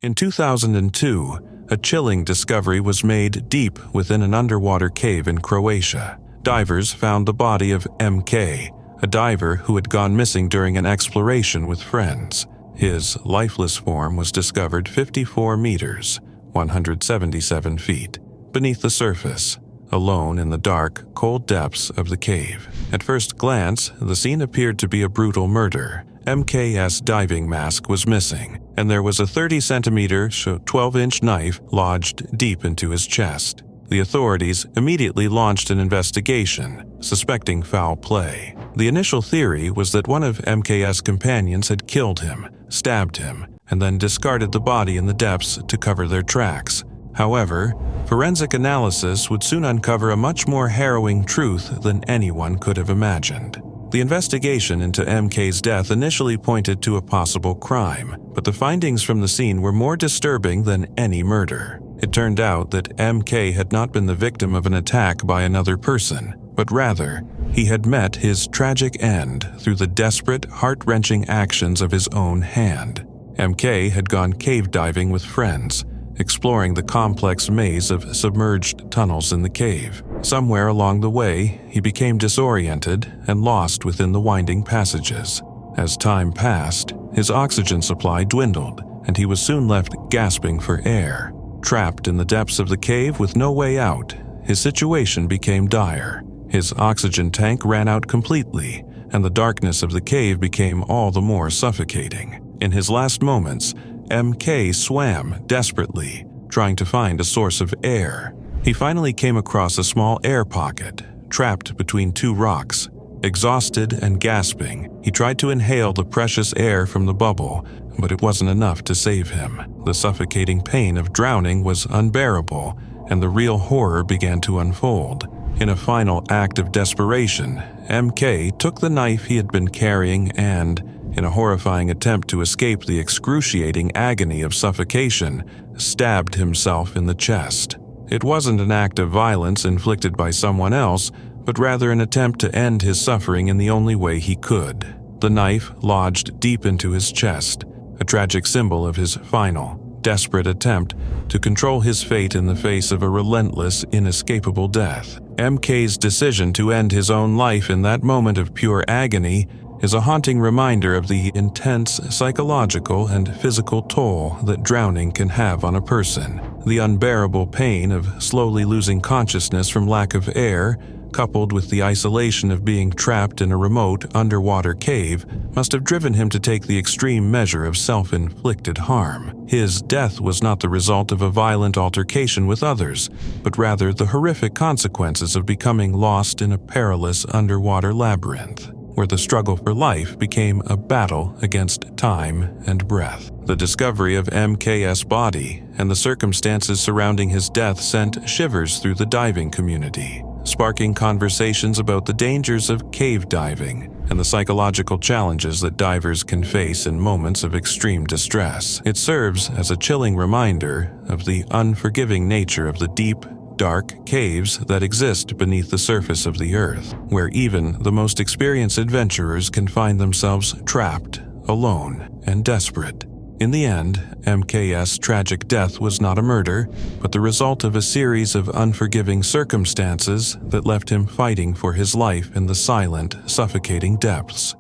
In 2002, a chilling discovery was made deep within an underwater cave in Croatia. Divers found the body of MK, a diver who had gone missing during an exploration with friends. His lifeless form was discovered 54 meters, 177 feet, beneath the surface, alone in the dark, cold depths of the cave. At first glance, the scene appeared to be a brutal murder. MK's diving mask was missing, and there was a 30-centimeter, 12-inch knife lodged deep into his chest. The authorities immediately launched an investigation, suspecting foul play. The initial theory was that one of MK's companions had killed him, stabbed him, and then discarded the body in the depths to cover their tracks. However, forensic analysis would soon uncover a much more harrowing truth than anyone could have imagined. The investigation into MK's death initially pointed to a possible crime, but the findings from the scene were more disturbing than any murder. It turned out that MK had not been the victim of an attack by another person, but rather, he had met his tragic end through the desperate, heart-wrenching actions of his own hand. MK had gone cave diving with friends, exploring the complex maze of submerged tunnels in the cave. Somewhere along the way, he became disoriented and lost within the winding passages. As time passed, his oxygen supply dwindled, and he was soon left gasping for air. Trapped in the depths of the cave with no way out, his situation became dire. His oxygen tank ran out completely, and the darkness of the cave became all the more suffocating. In his last moments, MK swam desperately, trying to find a source of air. He finally came across a small air pocket, trapped between two rocks. Exhausted and gasping, he tried to inhale the precious air from the bubble, but it wasn't enough to save him. The suffocating pain of drowning was unbearable, and the real horror began to unfold. In a final act of desperation, MK took the knife he had been carrying and, in a horrifying attempt to escape the excruciating agony of suffocation, stabbed himself in the chest. It wasn't an act of violence inflicted by someone else, but rather an attempt to end his suffering in the only way he could. The knife lodged deep into his chest, a tragic symbol of his final, desperate attempt to control his fate in the face of a relentless, inescapable death. MK's decision to end his own life in that moment of pure agony is a haunting reminder of the intense psychological and physical toll that drowning can have on a person. The unbearable pain of slowly losing consciousness from lack of air, coupled with the isolation of being trapped in a remote underwater cave, must have driven him to take the extreme measure of self-inflicted harm. His death was not the result of a violent altercation with others, but rather the horrific consequences of becoming lost in a perilous underwater labyrinth, where the struggle for life became a battle against time and breath. The discovery of MK's body and the circumstances surrounding his death sent shivers through the diving community, sparking conversations about the dangers of cave diving and the psychological challenges that divers can face in moments of extreme distress. It serves as a chilling reminder of the unforgiving nature of the deep, dark caves that exist beneath the surface of the earth, where even the most experienced adventurers can find themselves trapped, alone, and desperate. In the end, MK's tragic death was not a murder, but the result of a series of unforgiving circumstances that left him fighting for his life in the silent, suffocating depths.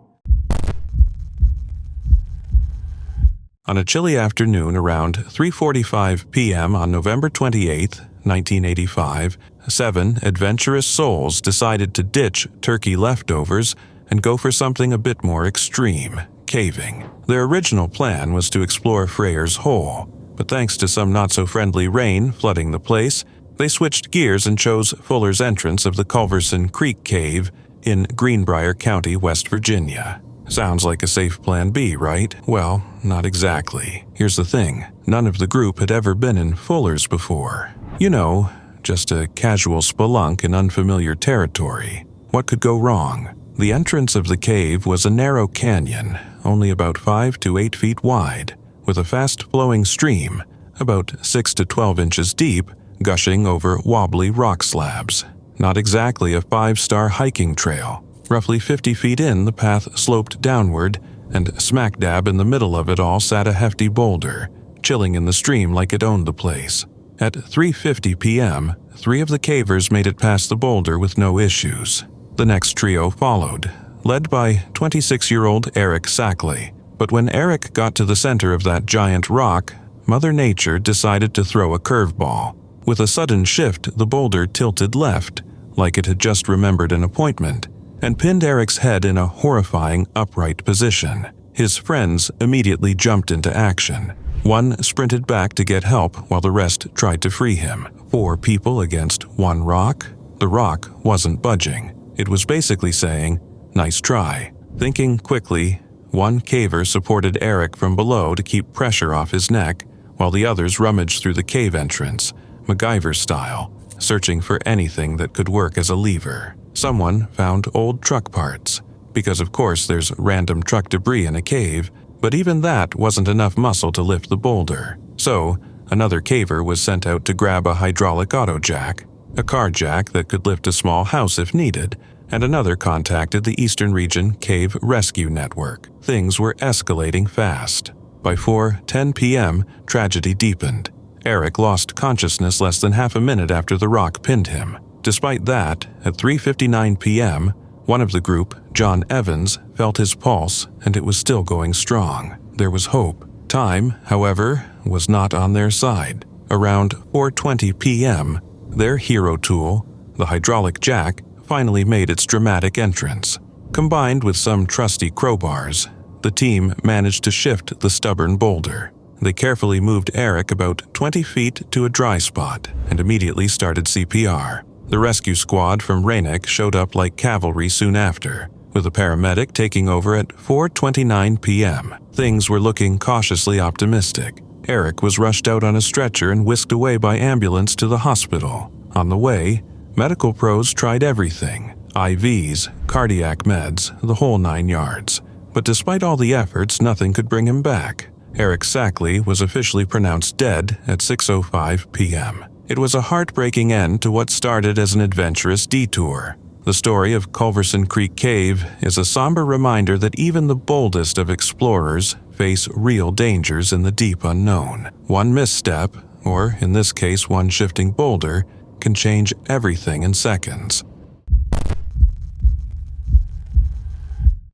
On a chilly afternoon around 3:45 p.m. on November 28, 1985, 7 adventurous souls decided to ditch turkey leftovers and go for something a bit more extreme: caving. Their original plan was to explore Freyr's Hole, but thanks to some not-so-friendly rain flooding the place, they switched gears and chose Fuller's entrance of the Culverson Creek Cave in Greenbrier County, West Virginia. Sounds like a safe plan B, right? Well, not exactly. Here's the thing. None of the group had ever been in Fuller's before. You know, just a casual spelunk in unfamiliar territory. What could go wrong? The entrance of the cave was a narrow canyon, only about 5 to 8 feet wide, with a fast-flowing stream, about 6 to 12 inches deep, gushing over wobbly rock slabs. Not exactly a 5-star hiking trail. Roughly 50 feet in, the path sloped downward, and smack dab in the middle of it all sat a hefty boulder, chilling in the stream like it owned the place. At 3:50 p.m., 3 of the cavers made it past the boulder with no issues. The next trio followed, led by 26-year-old Eric Sackley. But when Eric got to the center of that giant rock, Mother Nature decided to throw a curveball. With a sudden shift, the boulder tilted left, like it had just remembered an appointment, and pinned Eric's head in a horrifying upright position. His friends immediately jumped into action. One sprinted back to get help while the rest tried to free him. 4 people against 1 rock? The rock wasn't budging. It was basically saying, "Nice try." Thinking quickly, one caver supported Eric from below to keep pressure off his neck, while the others rummaged through the cave entrance, MacGyver style, searching for anything that could work as a lever. Someone found old truck parts, because of course there's random truck debris in a cave, but even that wasn't enough muscle to lift the boulder. So, another caver was sent out to grab a hydraulic auto jack, a car jack that could lift a small house if needed, and another contacted the Eastern Region Cave Rescue Network. Things were escalating fast. By 4:10 p.m., tragedy deepened. Eric lost consciousness less than half a minute after the rock pinned him. Despite that, at 3:59 p.m., one of the group, John Evans, felt his pulse and it was still going strong. There was hope. Time, however, was not on their side. Around 4:20 p.m., their hero tool, the hydraulic jack, finally made its dramatic entrance. Combined with some trusty crowbars, the team managed to shift the stubborn boulder. They carefully moved Eric about 20 feet to a dry spot and immediately started CPR. The rescue squad from Rainek showed up like cavalry soon after, with a paramedic taking over at 4:29 p.m. Things were looking cautiously optimistic. Eric was rushed out on a stretcher and whisked away by ambulance to the hospital. On the way, medical pros tried everything: IVs, cardiac meds, the whole 9 yards. But despite all the efforts, nothing could bring him back. Eric Sackley was officially pronounced dead at 6:05 p.m. It was a heartbreaking end to what started as an adventurous detour. The story of Culverson Creek Cave is a somber reminder that even the boldest of explorers face real dangers in the deep unknown. One misstep, or in this case one shifting boulder, can change everything in seconds.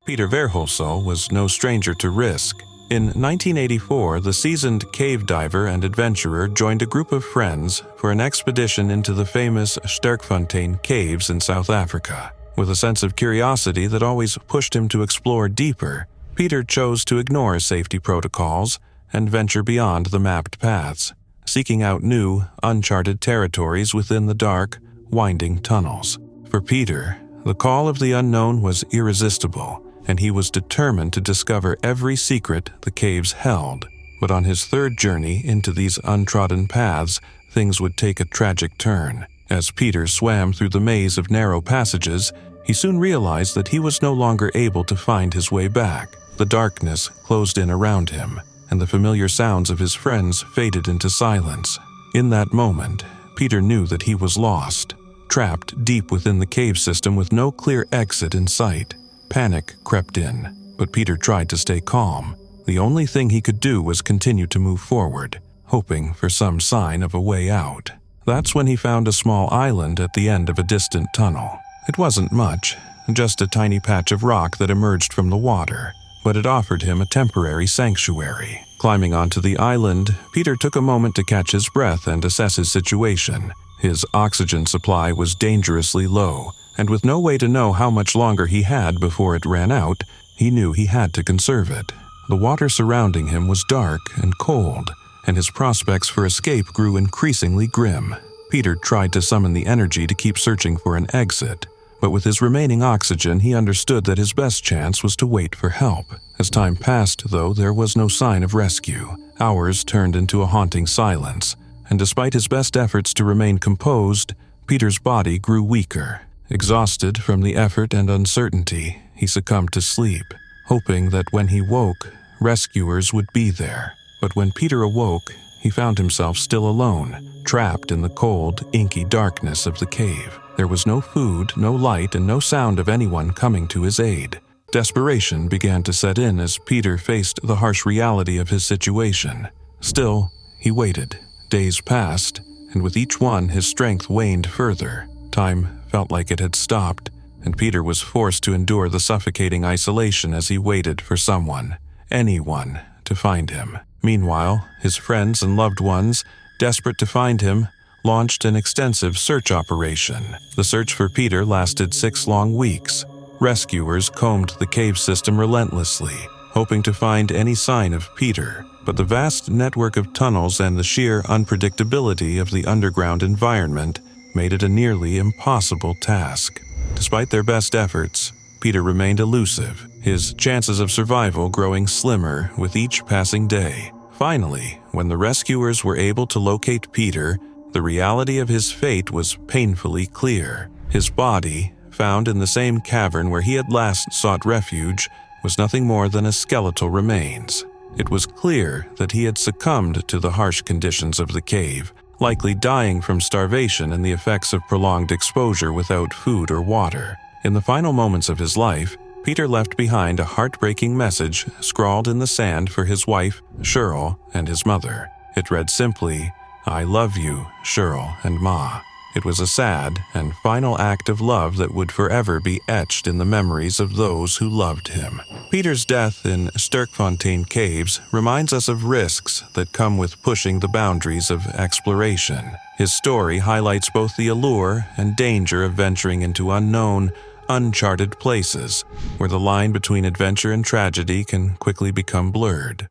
Peter Verhols was no stranger to risk. In 1984, the seasoned cave diver and adventurer joined a group of friends for an expedition into the famous Sterkfontein caves in South Africa. With a sense of curiosity that always pushed him to explore deeper, Peter chose to ignore safety protocols and venture beyond the mapped paths, seeking out new, uncharted territories within the dark, winding tunnels. For Peter, the call of the unknown was irresistible, and he was determined to discover every secret the caves held. But on his third journey into these untrodden paths, things would take a tragic turn. As Peter swam through the maze of narrow passages, he soon realized that he was no longer able to find his way back. The darkness closed in around him, and the familiar sounds of his friends faded into silence. In that moment, Peter knew that he was lost, trapped deep within the cave system with no clear exit in sight. Panic crept in, but Peter tried to stay calm. The only thing he could do was continue to move forward, hoping for some sign of a way out. That's when he found a small island at the end of a distant tunnel. It wasn't much, just a tiny patch of rock that emerged from the water, but it offered him a temporary sanctuary. Climbing onto the island, Peter took a moment to catch his breath and assess his situation. His oxygen supply was dangerously low, and with no way to know how much longer he had before it ran out, he knew he had to conserve it. The water surrounding him was dark and cold, and his prospects for escape grew increasingly grim. Peter tried to summon the energy to keep searching for an exit, but with his remaining oxygen, he understood that his best chance was to wait for help. As time passed, though, there was no sign of rescue. Hours turned into a haunting silence, and despite his best efforts to remain composed, Peter's body grew weaker. Exhausted from the effort and uncertainty, he succumbed to sleep, hoping that when he woke, rescuers would be there. But when Peter awoke, he found himself still alone, trapped in the cold, inky darkness of the cave. There was no food, no light, and no sound of anyone coming to his aid. Desperation began to set in as Peter faced the harsh reality of his situation. Still, he waited. Days passed, and with each one his strength waned further. Time felt like it had stopped, and Peter was forced to endure the suffocating isolation as he waited for someone, anyone, to find him. Meanwhile, his friends and loved ones, desperate to find him, launched an extensive search operation. The search for Peter lasted 6 long weeks. Rescuers combed the cave system relentlessly, hoping to find any sign of Peter, but the vast network of tunnels and the sheer unpredictability of the underground environment made it a nearly impossible task. Despite their best efforts, Peter remained elusive, his chances of survival growing slimmer with each passing day. Finally, when the rescuers were able to locate Peter, the reality of his fate was painfully clear. His body, found in the same cavern where he had last sought refuge, was nothing more than a skeletal remains. It was clear that he had succumbed to the harsh conditions of the cave, likely dying from starvation and the effects of prolonged exposure without food or water. In the final moments of his life, Peter left behind a heartbreaking message scrawled in the sand for his wife, Cheryl, and his mother. It read simply, "I love you, Cheryl and Ma." It was a sad and final act of love that would forever be etched in the memories of those who loved him. Peter's death in Sterkfontein Caves reminds us of risks that come with pushing the boundaries of exploration. His story highlights both the allure and danger of venturing into unknown, uncharted places, where the line between adventure and tragedy can quickly become blurred.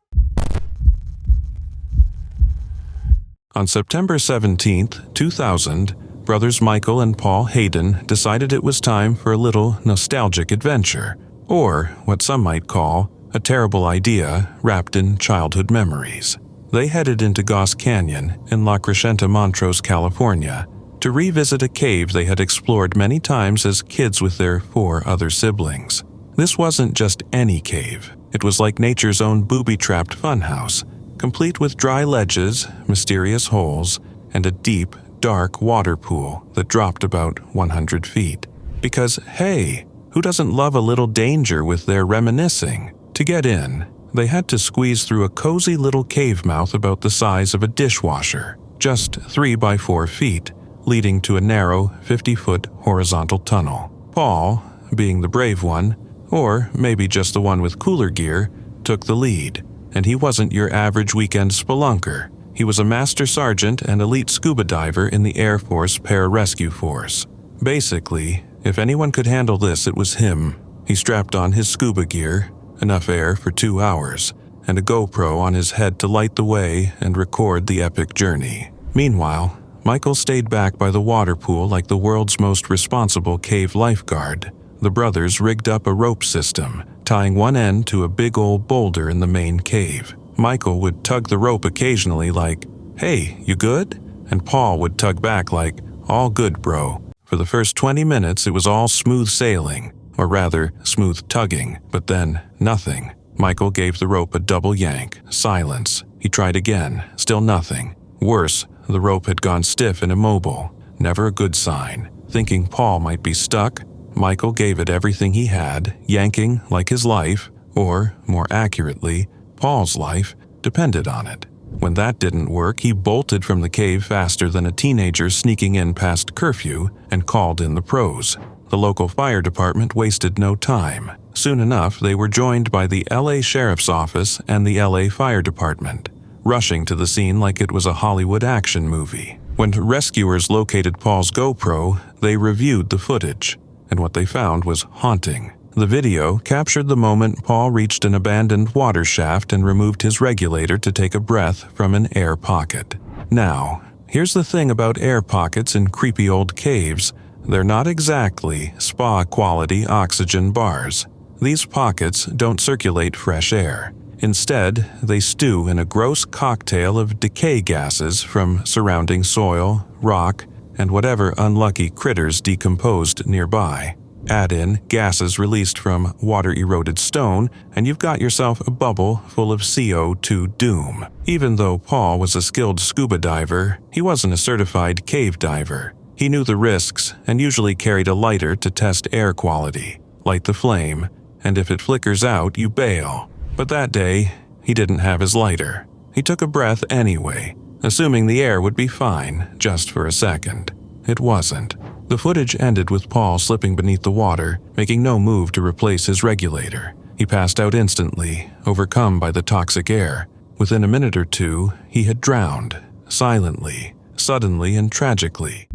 On September 17, 2000, brothers Michael and Paul Hayden decided it was time for a little nostalgic adventure, or what some might call a terrible idea wrapped in childhood memories. They headed into Goss Canyon in La Crescenta, Montrose, California, to revisit a cave they had explored many times as kids with their 4 other siblings. This wasn't just any cave. It was like nature's own booby-trapped funhouse, complete with dry ledges, mysterious holes, and a deep, dark water pool that dropped about 100 feet. Because, hey, who doesn't love a little danger with their reminiscing? To get in, they had to squeeze through a cozy little cave mouth about the size of a dishwasher, just 3 by 4 feet, leading to a narrow 50-foot horizontal tunnel. Paul, being the brave one, or maybe just the one with cooler gear, took the lead. And he wasn't your average weekend spelunker. He was a master sergeant and elite scuba diver in the Air Force Pararescue Force. Basically, if anyone could handle this, it was him. He strapped on his scuba gear, enough air for 2 hours, and a GoPro on his head to light the way and record the epic journey. Meanwhile, Michael stayed back by the water pool like the world's most responsible cave lifeguard. The brothers rigged up a rope system, tying one end to a big old boulder in the main cave. Michael would tug the rope occasionally like, "Hey, you good?" And Paul would tug back like, "All good, bro." For the first 20 minutes, it was all smooth sailing, or rather, smooth tugging, but then nothing. Michael gave the rope a double yank. Silence. He tried again. Still nothing. Worse, the rope had gone stiff and immobile. Never a good sign. Thinking Paul might be stuck, Michael gave it everything he had, yanking like his life, or, more accurately, Paul's life, depended on it. When that didn't work, he bolted from the cave faster than a teenager sneaking in past curfew and called in the pros. The local fire department wasted no time. Soon enough, they were joined by the LA Sheriff's Office and the LA Fire Department, rushing to the scene like it was a Hollywood action movie. When rescuers located Paul's GoPro, they reviewed the footage, and what they found was haunting. The video captured the moment Paul reached an abandoned water shaft and removed his regulator to take a breath from an air pocket. Now, here's the thing about air pockets in creepy old caves. They're not exactly spa-quality oxygen bars. These pockets don't circulate fresh air. Instead, they stew in a gross cocktail of decay gases from surrounding soil, rock, and whatever unlucky critters decomposed nearby. Add in gases released from water-eroded stone, and you've got yourself a bubble full of CO2 doom. Even though Paul was a skilled scuba diver, he wasn't a certified cave diver. He knew the risks and usually carried a lighter to test air quality. Light the flame, and if it flickers out, you bail. But that day, he didn't have his lighter. He took a breath anyway, assuming the air would be fine just for a second. It wasn't. The footage ended with Paul slipping beneath the water, making no move to replace his regulator. He passed out instantly, overcome by the toxic air. Within a minute or two, he had drowned, silently, suddenly, and tragically.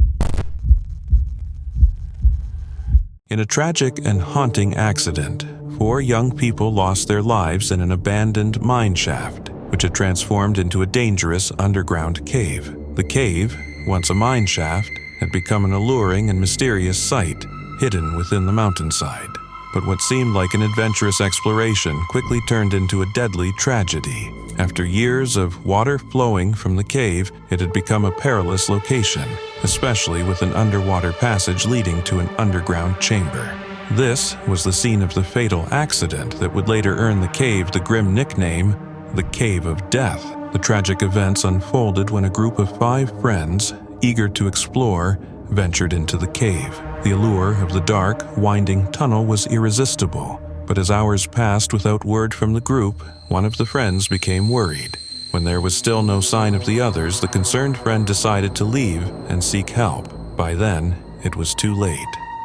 In a tragic and haunting accident, 4 young people lost their lives in an abandoned mine shaft, which had transformed into a dangerous underground cave. The cave, once a mine shaft, had become an alluring and mysterious sight, hidden within the mountainside. But what seemed like an adventurous exploration quickly turned into a deadly tragedy. After years of water flowing from the cave, it had become a perilous location, especially with an underwater passage leading to an underground chamber. This was the scene of the fatal accident that would later earn the cave the grim nickname, the Cave of Death. The tragic events unfolded when a group of 5 friends, eager to explore, ventured into the cave. The allure of the dark, winding tunnel was irresistible, but as hours passed without word from the group, one of the friends became worried. When there was still no sign of the others, the concerned friend decided to leave and seek help. By then, it was too late.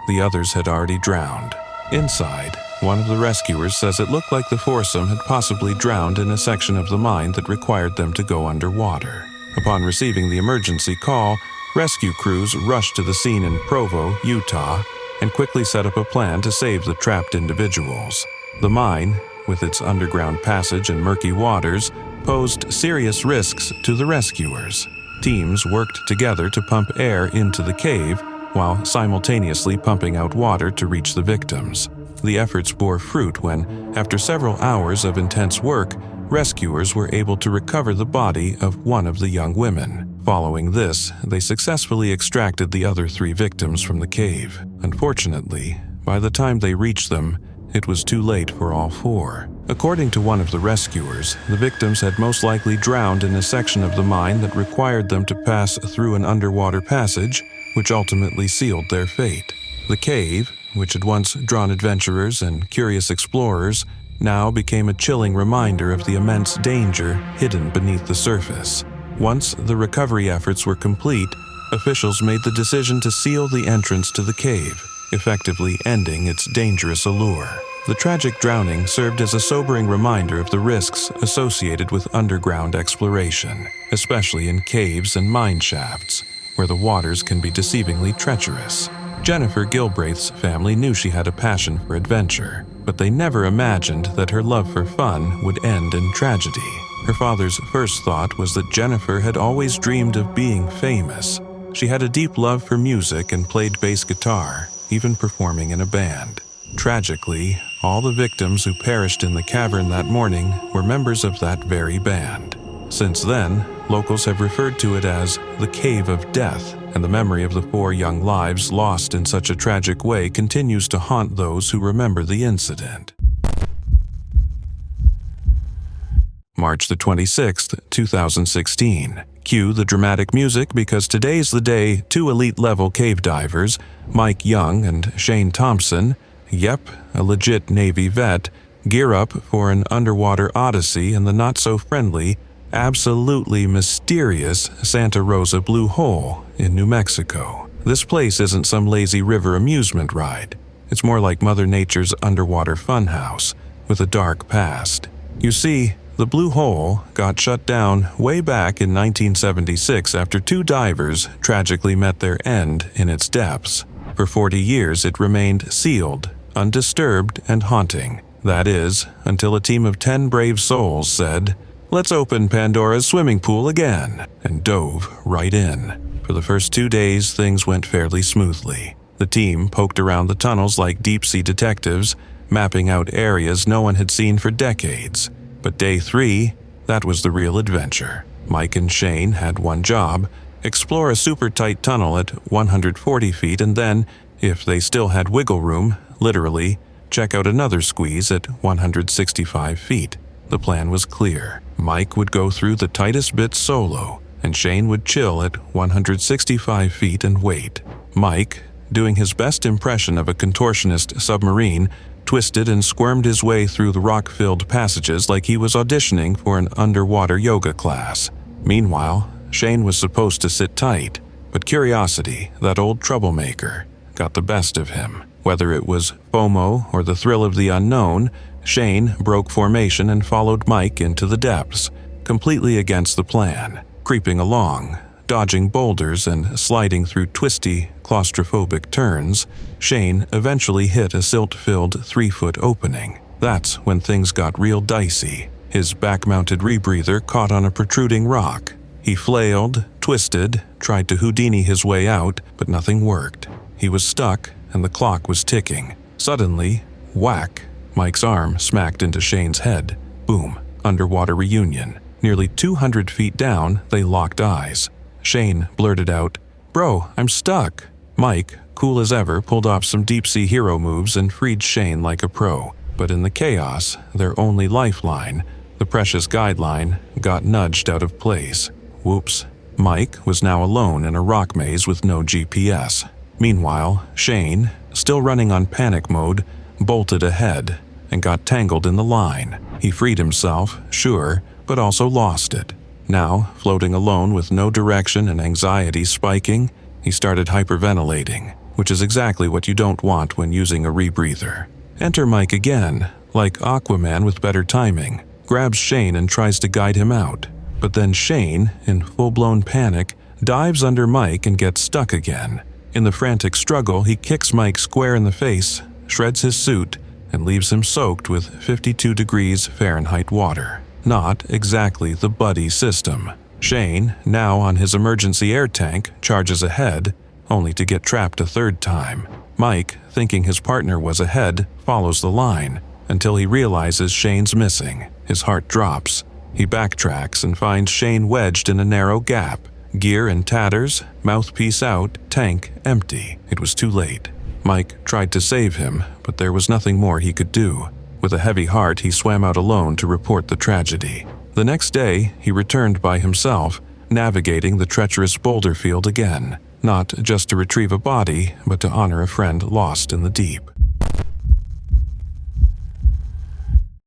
The others had already drowned. Inside, one of the rescuers says it looked like the foursome had possibly drowned in a section of the mine that required them to go underwater. Upon receiving the emergency call, rescue crews rushed to the scene in Provo, Utah, and quickly set up a plan to save the trapped individuals. The mine, with its underground passage and murky waters, posed serious risks to the rescuers. Teams worked together to pump air into the cave while simultaneously pumping out water to reach the victims. The efforts bore fruit when, after several hours of intense work, rescuers were able to recover the body of one of the young women. Following this, they successfully extracted the other 3 victims from the cave. Unfortunately, by the time they reached them, it was too late for all 4. According to one of the rescuers, the victims had most likely drowned in a section of the mine that required them to pass through an underwater passage, which ultimately sealed their fate. The cave, which had once drawn adventurers and curious explorers, now became a chilling reminder of the immense danger hidden beneath the surface. Once the recovery efforts were complete, officials made the decision to seal the entrance to the cave, effectively ending its dangerous allure. The tragic drowning served as a sobering reminder of the risks associated with underground exploration, especially in caves and mine shafts, where the waters can be deceivingly treacherous. Jennifer Gilbraith's family knew she had a passion for adventure, but they never imagined that her love for fun would end in tragedy. Her father's first thought was that Jennifer had always dreamed of being famous. She had a deep love for music and played bass guitar, even performing in a band. Tragically, all the victims who perished in the cavern that morning were members of that very band. Since then, locals have referred to it as the Cave of Death, and the memory of the 4 young lives lost in such a tragic way continues to haunt those who remember the incident. March the 26th, 2016. Cue the dramatic music because today's the day 2 elite-level cave divers, Mike Young and Shane Thompson, yep, a legit Navy vet, gear up for an underwater odyssey in the not-so-friendly, absolutely mysterious Santa Rosa Blue Hole in New Mexico. This place isn't some lazy river amusement ride. It's more like Mother Nature's underwater funhouse with a dark past. You see, the Blue Hole got shut down way back in 1976 after 2 divers tragically met their end in its depths. For 40 years it remained sealed, undisturbed, and haunting. That is, until a team of 10 brave souls said, "Let's open Pandora's swimming pool again," and dove right in. For the first 2 days, things went fairly smoothly. The team poked around the tunnels like deep-sea detectives, mapping out areas no one had seen for decades. But day 3, that was the real adventure. Mike and Shane had one job: explore a super-tight tunnel at 140 feet and then, if they still had wiggle room, literally, check out another squeeze at 165 feet. The plan was clear. Mike would go through the tightest bits solo, and Shane would chill at 165 feet and wait. Mike, doing his best impression of a contortionist submarine, twisted and squirmed his way through the rock-filled passages like he was auditioning for an underwater yoga class. Meanwhile, Shane was supposed to sit tight, but curiosity, that old troublemaker, got the best of him. Whether it was FOMO or the thrill of the unknown, Shane broke formation and followed Mike into the depths, completely against the plan. Creeping along, dodging boulders and sliding through twisty, claustrophobic turns, Shane eventually hit a silt-filled 3-foot opening. That's when things got real dicey. His back-mounted rebreather caught on a protruding rock. He flailed, twisted, tried to Houdini his way out, but nothing worked. He was stuck, and the clock was ticking. Suddenly, whack, Mike's arm smacked into Shane's head. Boom, underwater reunion. Nearly 200 feet down, they locked eyes. Shane blurted out, "Bro, I'm stuck." Mike, cool as ever, pulled off some deep-sea hero moves and freed Shane like a pro. But in the chaos, their only lifeline, the precious guideline, got nudged out of place. Whoops. Mike was now alone in a rock maze with no GPS. Meanwhile, Shane, still running on panic mode, bolted ahead and got tangled in the line. He freed himself, sure, but also lost it. Now, floating alone with no direction and anxiety spiking, he started hyperventilating, which is exactly what you don't want when using a rebreather. Enter Mike again, like Aquaman with better timing, grabs Shane and tries to guide him out. But then Shane, in full-blown panic, dives under Mike and gets stuck again. In the frantic struggle, he kicks Mike square in the face, shreds his suit, and leaves him soaked with 52 degrees Fahrenheit water. Not exactly the buddy system. Shane, now on his emergency air tank, charges ahead, only to get trapped a third time. Mike, thinking his partner was ahead, follows the line, until he realizes Shane's missing. His heart drops. He backtracks and finds Shane wedged in a narrow gap. Gear in tatters, mouthpiece out, tank empty. It was too late. Mike tried to save him, but there was nothing more he could do. With a heavy heart, he swam out alone to report the tragedy. The next day, he returned by himself, navigating the treacherous boulder field again, not just to retrieve a body, but to honor a friend lost in the deep.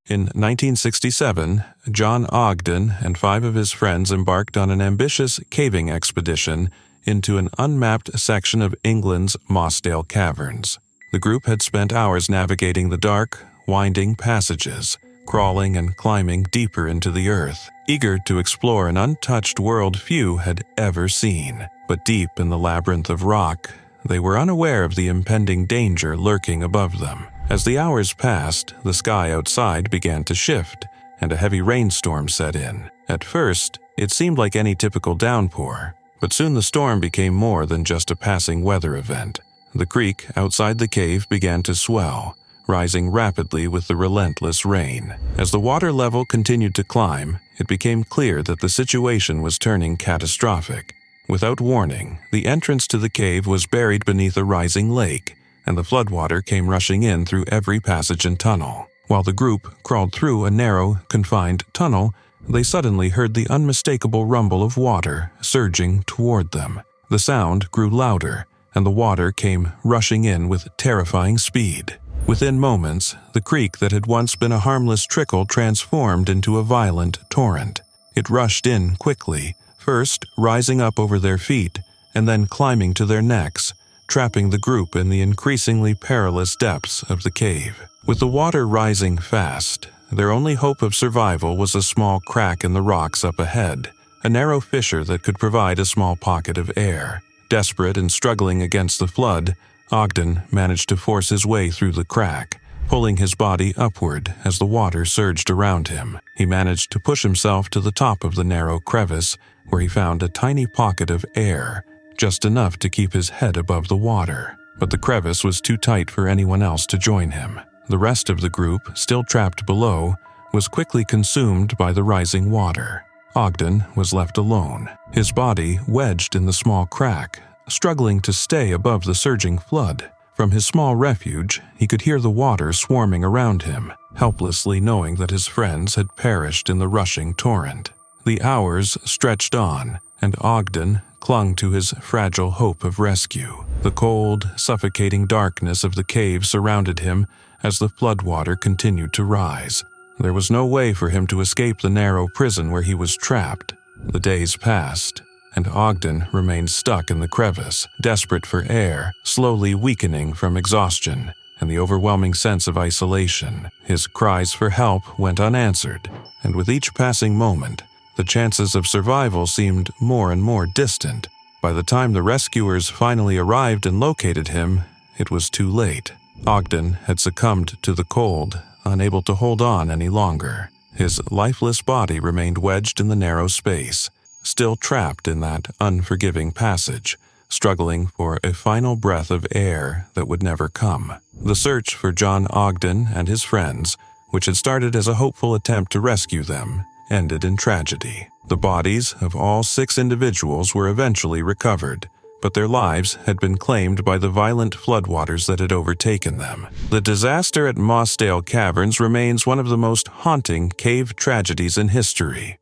In 1967, John Ogden and 5 of his friends embarked on an ambitious caving expedition into an unmapped section of England's Mosdale Caverns. The group had spent hours navigating the dark, winding passages, crawling and climbing deeper into the earth, eager to explore an untouched world few had ever seen. But deep in the labyrinth of rock, they were unaware of the impending danger lurking above them. As the hours passed, the sky outside began to shift, and a heavy rainstorm set in. At first, it seemed like any typical downpour, but soon the storm became more than just a passing weather event. The creek outside the cave began to swell, rising rapidly with the relentless rain. As the water level continued to climb, it became clear that the situation was turning catastrophic. Without warning, the entrance to the cave was buried beneath a rising lake, and the floodwater came rushing in through every passage and tunnel. While the group crawled through a narrow, confined tunnel, they suddenly heard the unmistakable rumble of water surging toward them. The sound grew louder, and the water came rushing in with terrifying speed. Within moments, the creek that had once been a harmless trickle transformed into a violent torrent. It rushed in quickly, first rising up over their feet, and then climbing to their necks, trapping the group in the increasingly perilous depths of the cave. With the water rising fast, their only hope of survival was a small crack in the rocks up ahead, a narrow fissure that could provide a small pocket of air. Desperate and struggling against the flood, Ogden managed to force his way through the crack, pulling his body upward as the water surged around him. He managed to push himself to the top of the narrow crevice, where he found a tiny pocket of air, just enough to keep his head above the water. But the crevice was too tight for anyone else to join him. The rest of the group, still trapped below, was quickly consumed by the rising water. Ogden was left alone, his body wedged in the small crack, struggling to stay above the surging flood. From his small refuge, he could hear the water swarming around him, helplessly knowing that his friends had perished in the rushing torrent. The hours stretched on, and Ogden clung to his fragile hope of rescue. The cold, suffocating darkness of the cave surrounded him as the floodwater continued to rise. There was no way for him to escape the narrow prison where he was trapped. The days passed, and Ogden remained stuck in the crevice, desperate for air, slowly weakening from exhaustion and the overwhelming sense of isolation. His cries for help went unanswered, and with each passing moment, the chances of survival seemed more and more distant. By the time the rescuers finally arrived and located him, it was too late. Ogden had succumbed to the cold, unable to hold on any longer. His lifeless body remained wedged in the narrow space, still trapped in that unforgiving passage, struggling for a final breath of air that would never come. The search for John Ogden and his friends, which had started as a hopeful attempt to rescue them, ended in tragedy. The bodies of all 6 individuals were eventually recovered, but their lives had been claimed by the violent floodwaters that had overtaken them. The disaster at Mosdale Caverns remains one of the most haunting cave tragedies in history.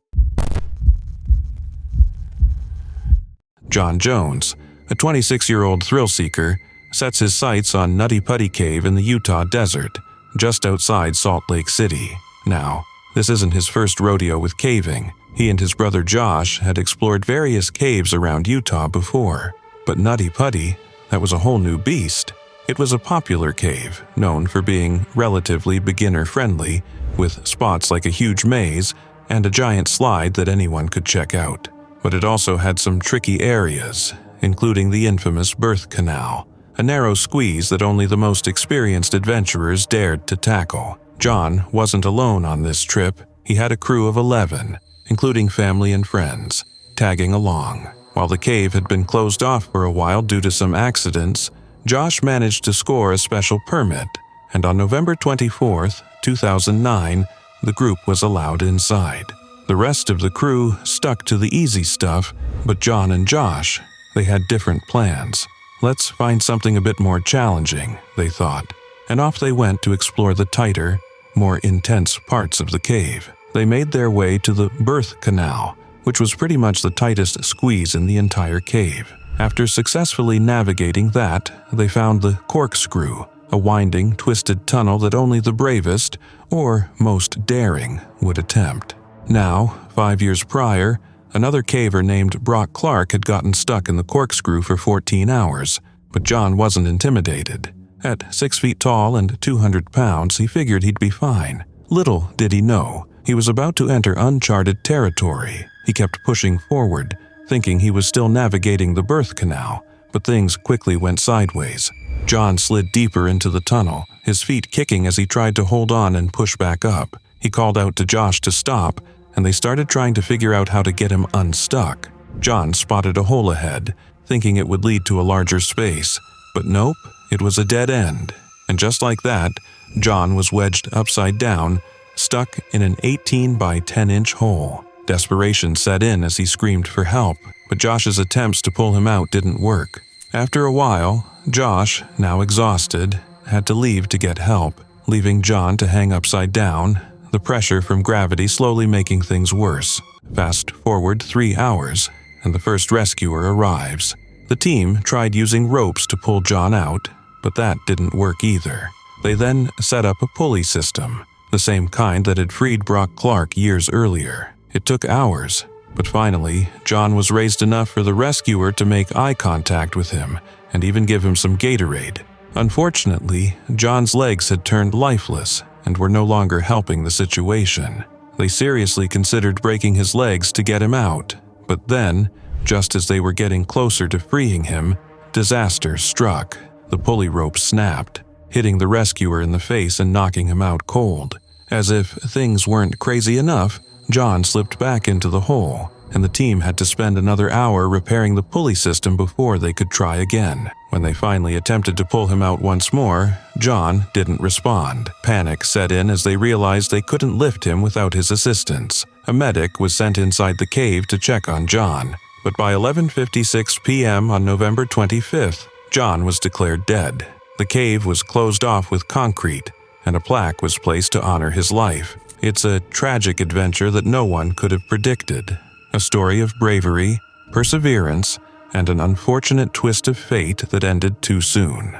John Jones, a 26-year-old thrill-seeker, sets his sights on Nutty Putty Cave in the Utah desert, just outside Salt Lake City. Now, this isn't his first rodeo with caving. He and his brother Josh had explored various caves around Utah before. But Nutty Putty, that was a whole new beast. It was a popular cave, known for being relatively beginner-friendly, with spots like a huge maze and a giant slide that anyone could check out. But it also had some tricky areas, including the infamous birth canal, a narrow squeeze that only the most experienced adventurers dared to tackle. John wasn't alone on this trip. He had a crew of 11, including family and friends, tagging along. While the cave had been closed off for a while due to some accidents, Josh managed to score a special permit, and on November 24, 2009, the group was allowed inside. The rest of the crew stuck to the easy stuff, but John and Josh, they had different plans. Let's find something a bit more challenging, they thought, and off they went to explore the tighter, more intense parts of the cave. They made their way to the birth canal, which was pretty much the tightest squeeze in the entire cave. After successfully navigating that, they found the corkscrew, a winding, twisted tunnel that only the bravest, or most daring, would attempt. Now, 5 years prior, another caver named Brock Clark had gotten stuck in the corkscrew for 14 hours, but John wasn't intimidated. At 6 feet tall and 200 pounds, he figured he'd be fine. Little did he know, he was about to enter uncharted territory. He kept pushing forward, thinking he was still navigating the birth canal, but things quickly went sideways. John slid deeper into the tunnel, his feet kicking as he tried to hold on and push back up. He called out to Josh to stop, and they started trying to figure out how to get him unstuck. John spotted a hole ahead, thinking it would lead to a larger space, but nope, it was a dead end. And just like that, John was wedged upside down, stuck in an 18 by 10-inch hole. Desperation set in as he screamed for help, but Josh's attempts to pull him out didn't work. After a while, Josh, now exhausted, had to leave to get help, leaving John to hang upside down, the pressure from gravity slowly making things worse. Fast forward 3 hours, and the first rescuer arrives. The team tried using ropes to pull John out, but that didn't work either. They then set up a pulley system, the same kind that had freed Brock Clark years earlier. It took hours, but finally, John was raised enough for the rescuer to make eye contact with him and even give him some Gatorade. Unfortunately, John's legs had turned lifeless and were no longer helping the situation. They seriously considered breaking his legs to get him out, but then, just as they were getting closer to freeing him, disaster struck. The pulley rope snapped, hitting the rescuer in the face and knocking him out cold. As if things weren't crazy enough, John slipped back into the hole, and the team had to spend another hour repairing the pulley system before they could try again. When they finally attempted to pull him out once more, John didn't respond. Panic set in as they realized they couldn't lift him without his assistance. A medic was sent inside the cave to check on John, but by 11:56 p.m. on November 25th, John was declared dead. The cave was closed off with concrete, and a plaque was placed to honor his life. It's a tragic adventure that no one could have predicted. A story of bravery, perseverance, and an unfortunate twist of fate that ended too soon.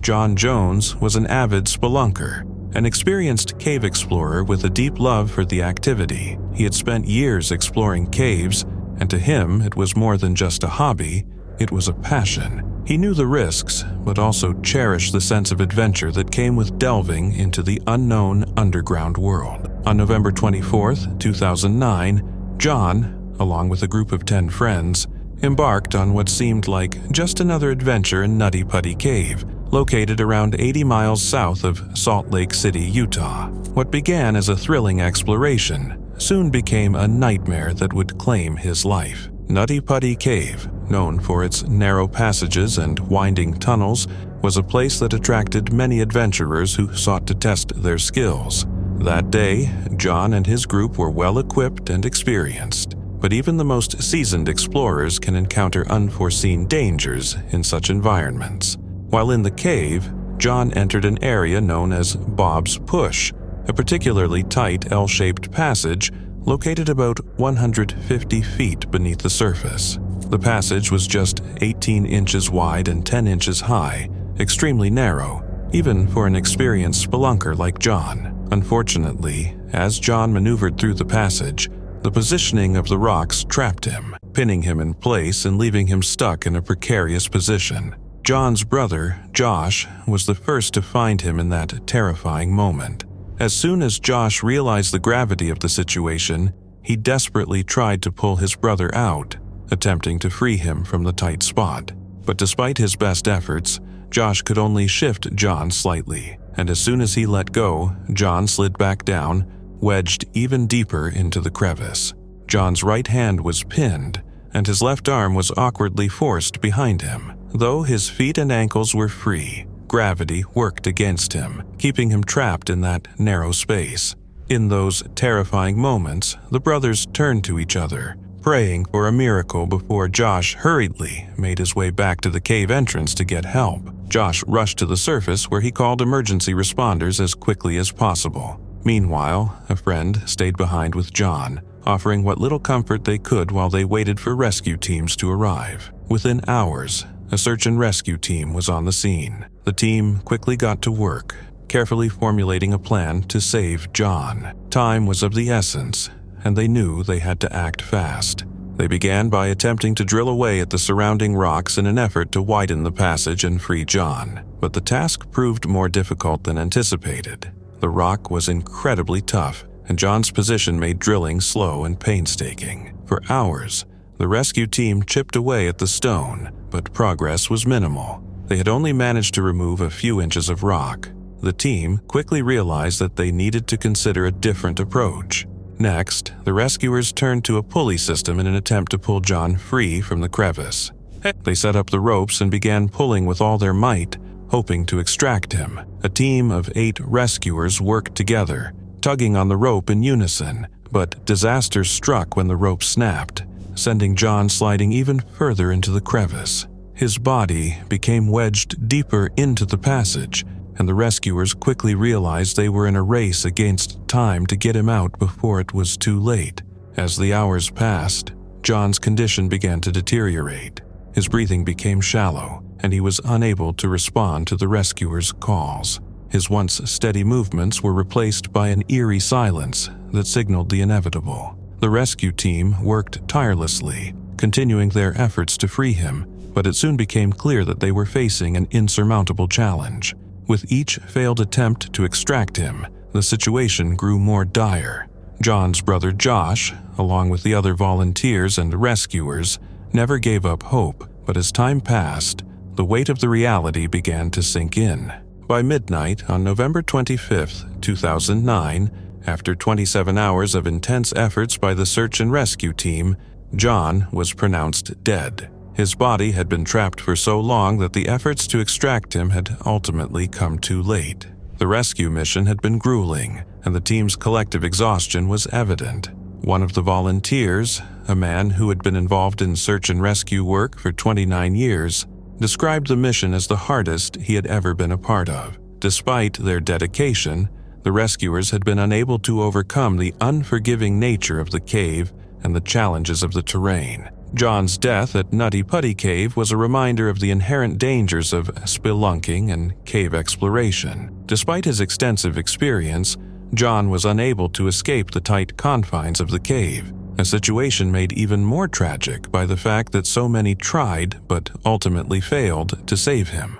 John Jones was an avid spelunker, an experienced cave explorer with a deep love for the activity. He had spent years exploring caves, and to him it was more than just a hobby, it was a passion. He knew the risks, but also cherished the sense of adventure that came with delving into the unknown underground world. On November 24, 2009, John, along with a group of 10 friends, embarked on what seemed like just another adventure in Nutty Putty Cave, located around 80 miles south of Salt Lake City, Utah. What began as a thrilling exploration soon became a nightmare that would claim his life. Nutty Putty Cave, known for its narrow passages and winding tunnels, was a place that attracted many adventurers who sought to test their skills. That day, John and his group were well equipped and experienced, but even the most seasoned explorers can encounter unforeseen dangers in such environments. While in the cave, John entered an area known as Bob's Push, a particularly tight L-shaped passage located about 150 feet beneath the surface. The passage was just 18 inches wide and 10 inches high, extremely narrow, even for an experienced spelunker like John. Unfortunately, as John maneuvered through the passage, the positioning of the rocks trapped him, pinning him in place and leaving him stuck in a precarious position. John's brother, Josh, was the first to find him in that terrifying moment. As soon as Josh realized the gravity of the situation, he desperately tried to pull his brother out, attempting to free him from the tight spot. But despite his best efforts, Josh could only shift John slightly, and as soon as he let go, John slid back down, wedged even deeper into the crevice. John's right hand was pinned, and his left arm was awkwardly forced behind him. Though his feet and ankles were free, gravity worked against him, keeping him trapped in that narrow space. In those terrifying moments, the brothers turned to each other, praying for a miracle before Josh hurriedly made his way back to the cave entrance to get help. Josh rushed to the surface where he called emergency responders as quickly as possible. Meanwhile, a friend stayed behind with John, offering what little comfort they could while they waited for rescue teams to arrive. Within hours, a search and rescue team was on the scene. The team quickly got to work, carefully formulating a plan to save John. Time was of the essence, and they knew they had to act fast. They began by attempting to drill away at the surrounding rocks in an effort to widen the passage and free John. But the task proved more difficult than anticipated. The rock was incredibly tough, and John's position made drilling slow and painstaking. For hours, the rescue team chipped away at the stone, but progress was minimal. They had only managed to remove a few inches of rock. The team quickly realized that they needed to consider a different approach. Next, the rescuers turned to a pulley system in an attempt to pull John free from the crevice. They set up the ropes and began pulling with all their might, hoping to extract him. A team of 8 rescuers worked together, tugging on the rope in unison, but disaster struck when the rope snapped, sending John sliding even further into the crevice. His body became wedged deeper into the passage, and the rescuers quickly realized they were in a race against time to get him out before it was too late. As the hours passed, John's condition began to deteriorate. His breathing became shallow, and he was unable to respond to the rescuers' calls. His once steady movements were replaced by an eerie silence that signaled the inevitable. The rescue team worked tirelessly, continuing their efforts to free him, but it soon became clear that they were facing an insurmountable challenge. With each failed attempt to extract him, the situation grew more dire. John's brother Josh, along with the other volunteers and rescuers, never gave up hope, but as time passed, the weight of the reality began to sink in. By midnight on November 25, 2009, after 27 hours of intense efforts by the search and rescue team, John was pronounced dead. His body had been trapped for so long that the efforts to extract him had ultimately come too late. The rescue mission had been grueling, and the team's collective exhaustion was evident. One of the volunteers, a man who had been involved in search and rescue work for 29 years, described the mission as the hardest he had ever been a part of. Despite their dedication, the rescuers had been unable to overcome the unforgiving nature of the cave and the challenges of the terrain. John's death at Nutty Putty Cave was a reminder of the inherent dangers of spelunking and cave exploration. Despite his extensive experience, John was unable to escape the tight confines of the cave, a situation made even more tragic by the fact that so many tried but ultimately failed to save him.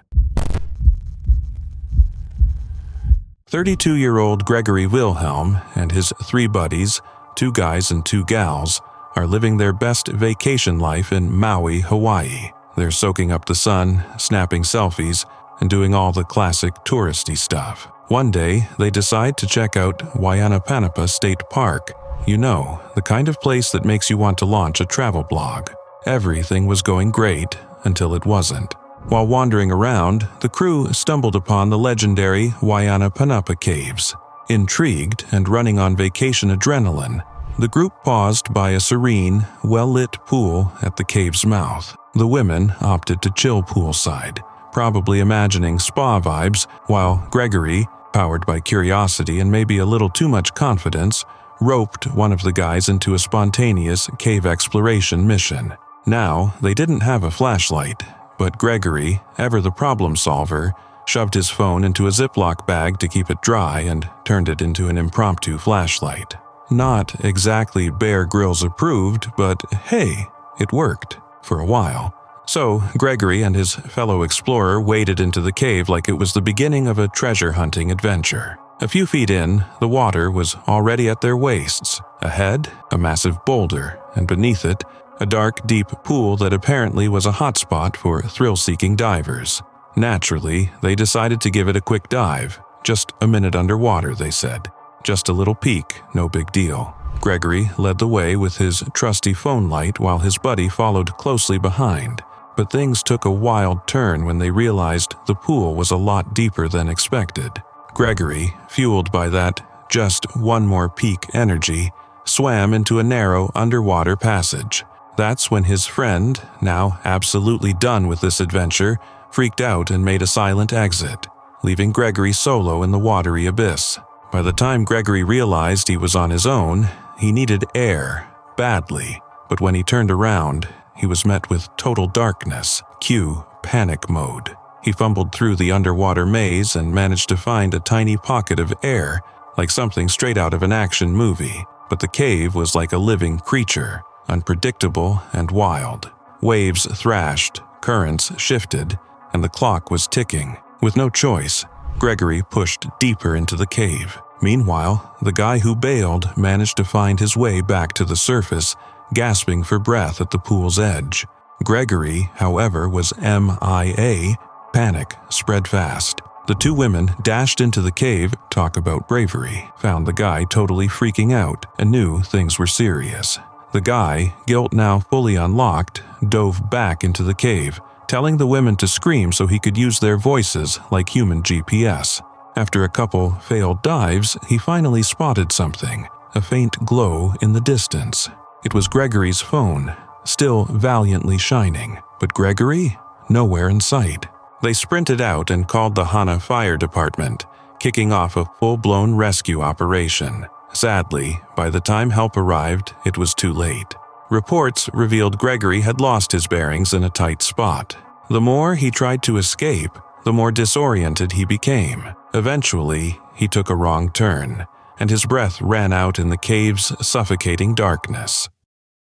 32-year-old Gregory Wilhelm and his 3 buddies, 2 guys and 2 gals, are living their best vacation life in Maui, Hawaii. They're soaking up the sun, snapping selfies, and doing all the classic touristy stuff. One day, they decide to check out Wayanapanapa State Park. You know, the kind of place that makes you want to launch a travel blog. Everything was going great until it wasn't. While wandering around, the crew stumbled upon the legendary Wayanapanapa Caves. Intrigued and running on vacation adrenaline, the group paused by a serene, well-lit pool at the cave's mouth. The women opted to chill poolside, probably imagining spa vibes, while Gregory, powered by curiosity and maybe a little too much confidence, roped one of the guys into a spontaneous cave exploration mission. Now, they didn't have a flashlight, but Gregory, ever the problem solver, shoved his phone into a Ziploc bag to keep it dry and turned it into an impromptu flashlight. Not exactly Bear Grylls approved, but hey, it worked for a while. So, Gregory and his fellow explorer waded into the cave like it was the beginning of a treasure hunting adventure. A few feet in, the water was already at their waists. Ahead, a massive boulder, and beneath it, a dark, deep pool that apparently was a hotspot for thrill-seeking divers. Naturally, they decided to give it a quick dive. Just a minute underwater, they said. Just a little peek, no big deal. Gregory led the way with his trusty phone light while his buddy followed closely behind. But things took a wild turn when they realized the pool was a lot deeper than expected. Gregory, fueled by that just one more peak energy, swam into a narrow underwater passage. That's when his friend, now absolutely done with this adventure, freaked out and made a silent exit, leaving Gregory solo in the watery abyss. By the time Gregory realized he was on his own, he needed air, badly, but when he turned around, he was met with total darkness, cue panic mode. He fumbled through the underwater maze and managed to find a tiny pocket of air, like something straight out of an action movie. But the cave was like a living creature, unpredictable and wild. Waves thrashed, currents shifted, and the clock was ticking. With no choice, Gregory pushed deeper into the cave. Meanwhile, the guy who bailed managed to find his way back to the surface, gasping for breath at the pool's edge. Gregory, however, was MIA. Panic spread fast. The 2 women dashed into the cave, talk about bravery, found the guy totally freaking out, and knew things were serious. The guy, guilt now fully unlocked, dove back into the cave, telling the women to scream so he could use their voices like human GPS. After a couple failed dives, he finally spotted something, a faint glow in the distance. It was Gregory's phone, still valiantly shining, but Gregory? Nowhere in sight. They sprinted out and called the Hana Fire Department, kicking off a full-blown rescue operation. Sadly, by the time help arrived, it was too late. Reports revealed Gregory had lost his bearings in a tight spot. The more he tried to escape, the more disoriented he became. Eventually, he took a wrong turn, and his breath ran out in the cave's suffocating darkness.